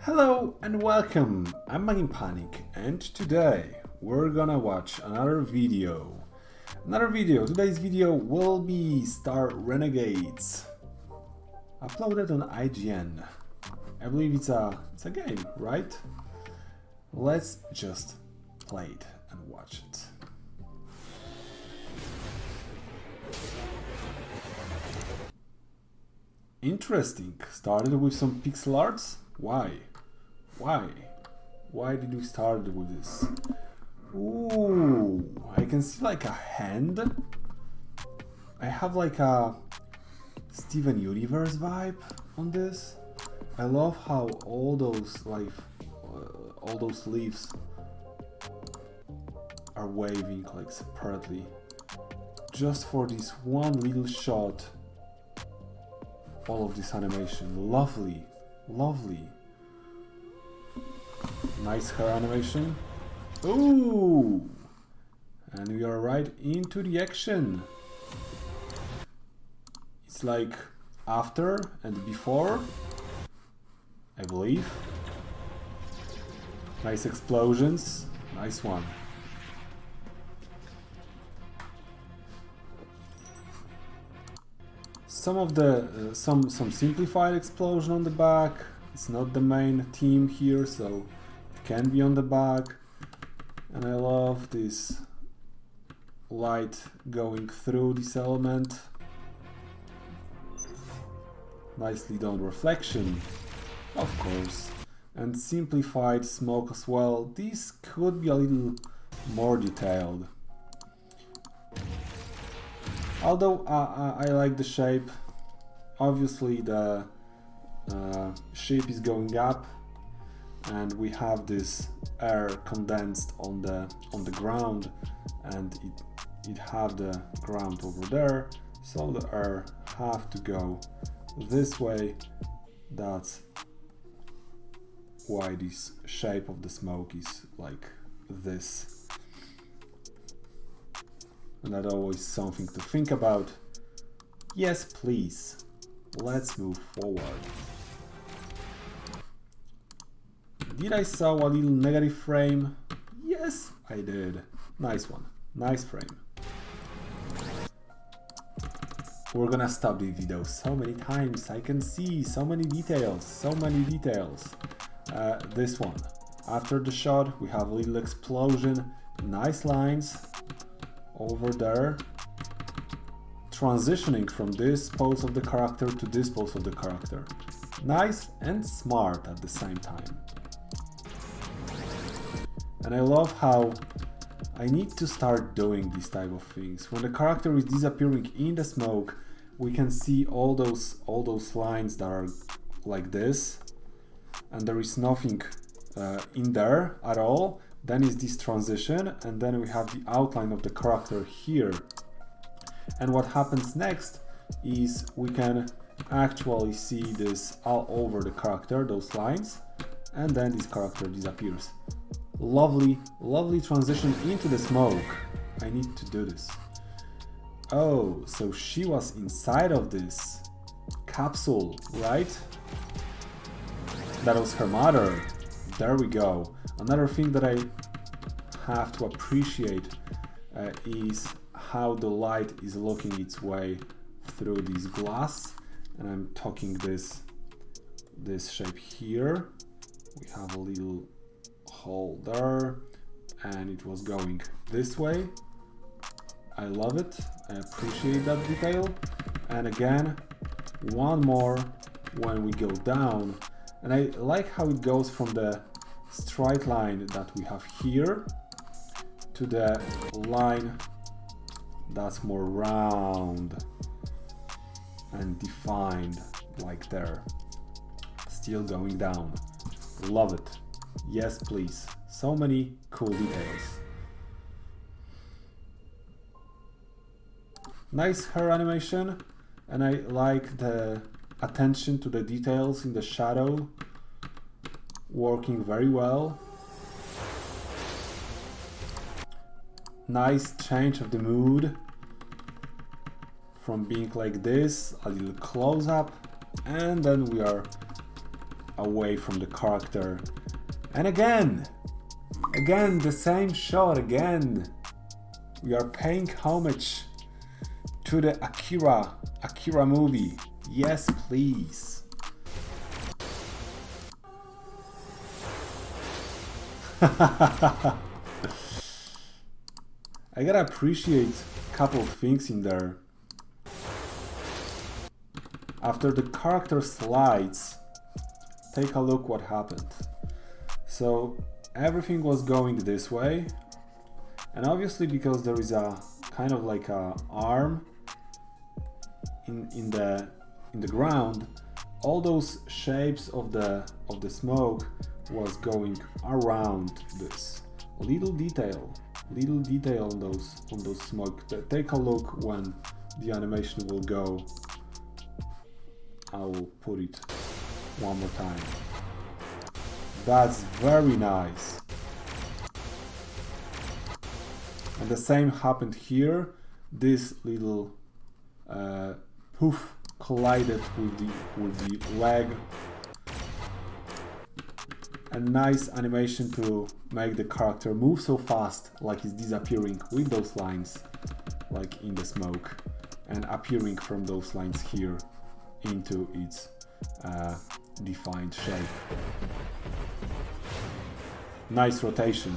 Hello and welcome, I'm Maginpanic and today we're gonna watch another video. Today's video will be Star Renegades, uploaded on IGN. I believe it's a game, right? Let's just play it and watch it. Interesting, started with some pixel arts? Why? Why did we start with this? Ooh, I can see like a hand. I have like a Steven Universe vibe on this. I love how all those leaves are waving like separately. Just for this one little shot. All of this animation, lovely. Nice hair animation. Ooh! And we are right into the action. It's like after and before, I believe. Nice explosions. Nice one. Some of the some simplified explosion on the back. It's not the main theme here, so it can be on the back. And I love this light going through this element. Nicely done reflection, of course. And simplified smoke as well. This could be a little more detailed. Although I like the shape. Obviously the shape is going up and we have this air condensed on the ground, and it have the ground over there, so the air have to go this way. That's why this shape of the smoke is like this. And that's always something to think about. Yes, please. Let's move forward. Did I saw a little negative frame? Yes, I did. Nice one. Nice frame. We're gonna stop the video so many times. I can see so many details. This one. After the shot, we have a little explosion. Nice lines over there. Transitioning from this pose of the character to this pose of the character. Nice and smart at the same time. And I love how I need to start doing these type of things. When the character is disappearing in the smoke, we can see all those lines that are like this, and there is nothing in there at all. Then is this transition, and then we have the outline of the character here. And what happens next is we can actually see this all over the character, those lines, and then this character disappears. Lovely transition into the smoke. I need to do this. Oh, so she was inside of this capsule, right? That was her mother. There we go. Another thing that I have to appreciate is how the light is looking its way through this glass. And I'm talking this shape here. We have a little hole there, and it was going this way. I love it. I appreciate that detail. And again, one more when we go down. And I like how it goes from the straight line that we have here to the line that's more round and defined, like there. Still going down. Love it. Yes, please. So many cool details. Nice hair animation, and I like the attention to the details in the shadow. Working very well. Nice change of the mood from being like this, a little close up, and then we are away from the character. And again the same shot again. We are paying homage to the Akira movie. Yes, please. I gotta appreciate a couple of things in there. After the character slides, take a look what happened. So everything was going this way, and obviously because there is a kind of like a arm in the ground, all those shapes of the smoke was going around this. Little detail on those smoke. Take a look when the animation will go. I will put it one more time. That's very nice. And the same happened here. This little poof collided with the leg. A nice animation to make the character move so fast, like he's disappearing with those lines, like in the smoke, and appearing from those lines here into its defined shape. Nice rotation.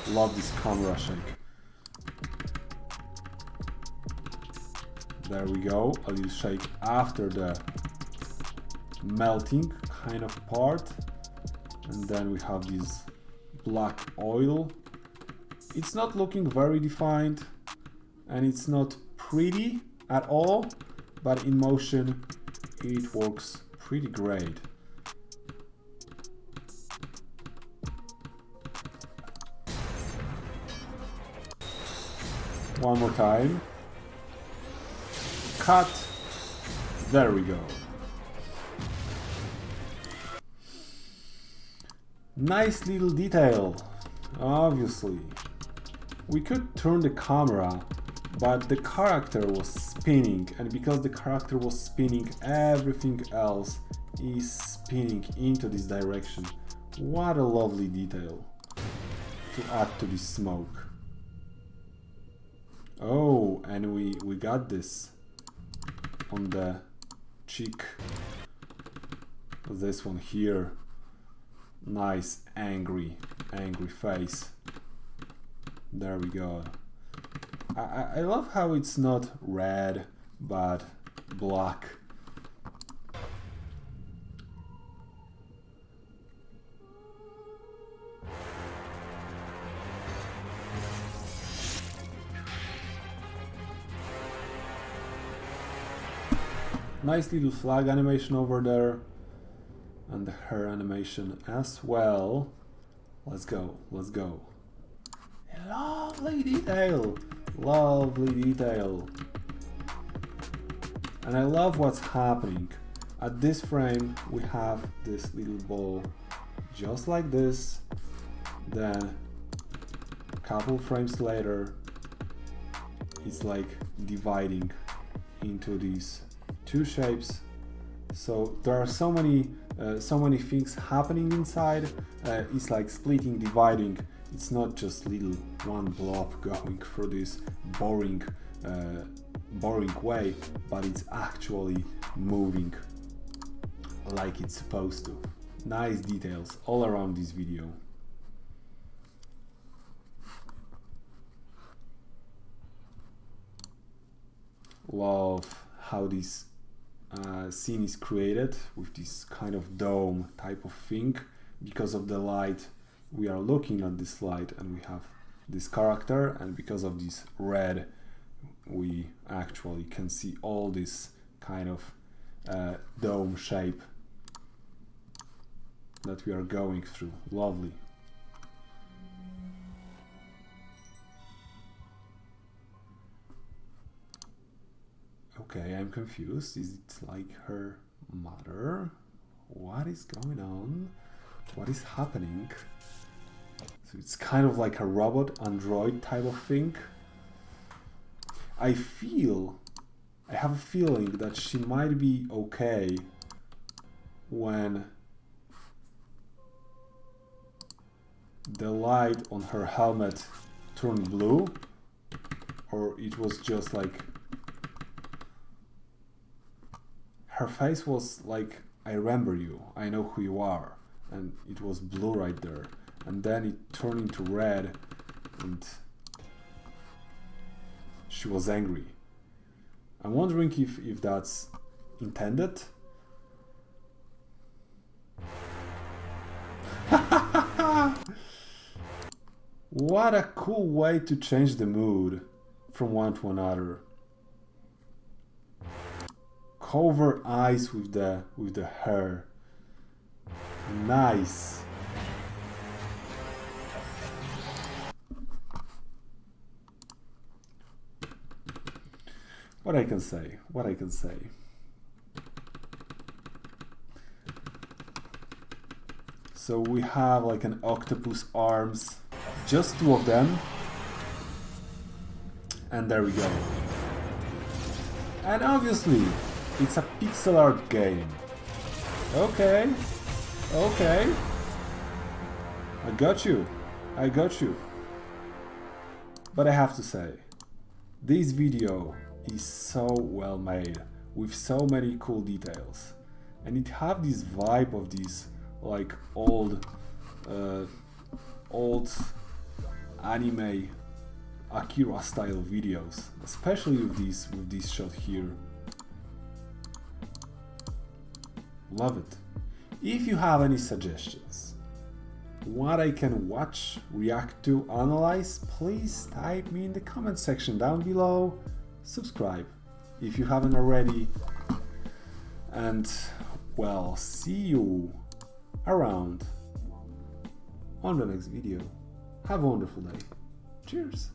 Love this camera shake. There we go, a little shake after the melting kind of part. And then we have this black oil. It's not looking very defined and it's not pretty at all, but in motion it works pretty great. One more time. Cut. There we go. Nice little detail, obviously. We could turn the camera, but the character was spinning, and because the character was spinning, everything else is spinning into this direction. What a lovely detail to add to this smoke. Oh, and we got this on the cheek. This one here. Nice angry face. There we go. I love how it's not red but black. Nice little flag animation over there. And the hair animation as well. Let's go, let's go. Lovely detail, lovely detail. And I love what's happening. At this frame we have this little ball just like this. Then a couple frames later it's like dividing into these two shapes. So there are so many things happening inside. It's like splitting, dividing. It's not just little one blob going through this boring way, but it's actually moving like it's supposed to. Nice details all around this video. Love how this scene is created with this kind of dome type of thing. Because of the light, we are looking at this light and we have this character, and because of this red we actually can see all this kind of dome shape that we are going through. Lovely. Okay, I'm confused. Is it like her mother? What is going on? What is happening? So it's kind of like a robot android type of thing. I have a feeling that she might be okay when the light on her helmet turned blue, or it was just like her face was like, I remember you, I know who you are, and it was blue right there, and then it turned into red and she was angry. I'm wondering if that's intended. What a cool way to change the mood from one to another. Cover eyes with the hair. Nice. What I can say. So we have like an octopus arms, just 2 of them. And there we go. And obviously, it's a pixel art game. Okay. I got you. But I have to say, this video is so well made, with so many cool details. And it have this vibe of these like old anime Akira style videos, especially with this shot here. Love it. If you have any suggestions, what I can watch, react to, analyze, please type me in the comment section down below. Subscribe if you haven't already, and well, see you around on the next video. Have a wonderful day. Cheers.